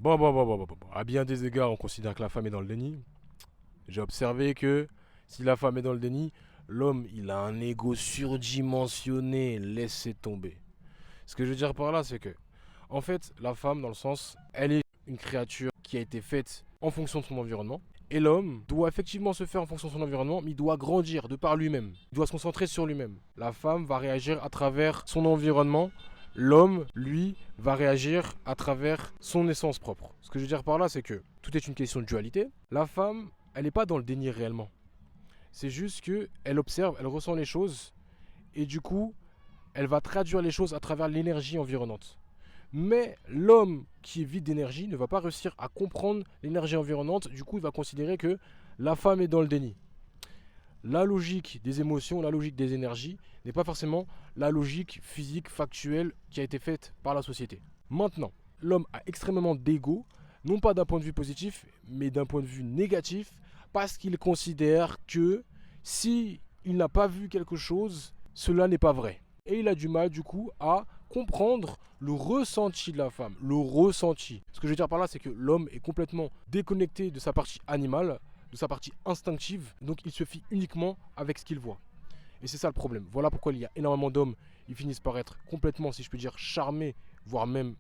Bon. À bien des égards, on considère que la femme est dans le déni. J'ai observé que si la femme est dans le déni, l'homme, il a un ego surdimensionné. Laissez tomber. Ce que je veux dire par là, c'est que, en fait, la femme, dans le sens, elle est une créature qui a été faite en fonction de son environnement. Et l'homme doit effectivement se faire en fonction de son environnement, mais il doit grandir de par lui-même. Il doit se concentrer sur lui-même. La femme va réagir à travers son environnement. L'homme, lui, va réagir à travers son essence propre. Ce que je veux dire par là, c'est que tout est une question de dualité. La femme, elle n'est pas dans le déni réellement. C'est juste qu'elle observe, elle ressent les choses, et du coup, elle va traduire les choses à travers l'énergie environnante. Mais l'homme qui est vide d'énergie ne va pas réussir à comprendre l'énergie environnante. Du coup, il va considérer que la femme est dans le déni. La logique des émotions, la logique des énergies n'est pas forcément la logique physique, factuelle qui a été faite par la société. Maintenant, l'homme a extrêmement d'ego, non pas d'un point de vue positif, mais d'un point de vue négatif, parce qu'il considère que si il n'a pas vu quelque chose, cela n'est pas vrai. Et il a du mal du coup à comprendre le ressenti de la femme, le ressenti. Ce que je veux dire par là, c'est que l'homme est complètement déconnecté de sa partie animale, de sa partie instinctive, donc il se fie uniquement avec ce qu'il voit. Et c'est ça le problème. Voilà pourquoi il y a énormément d'hommes, ils finissent par être complètement, si je peux dire, charmés, voire même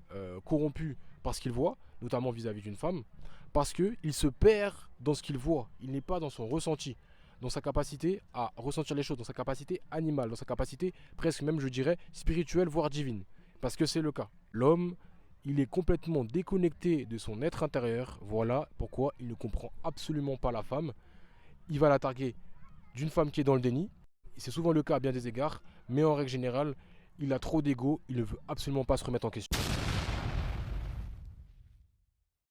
corrompus par ce qu'ils voient, notamment vis-à-vis d'une femme, parce qu'il se perd dans ce qu'il voit, il n'est pas dans son ressenti, dans sa capacité à ressentir les choses, dans sa capacité animale, dans sa capacité presque même, je dirais, spirituelle, voire divine. Parce que c'est le cas. L'homme, il est complètement déconnecté de son être intérieur. Voilà pourquoi il ne comprend absolument pas la femme. Il va la targuer d'une femme qui est dans le déni. C'est souvent le cas à bien des égards. Mais en règle générale, il a trop d'ego. Il ne veut absolument pas se remettre en question.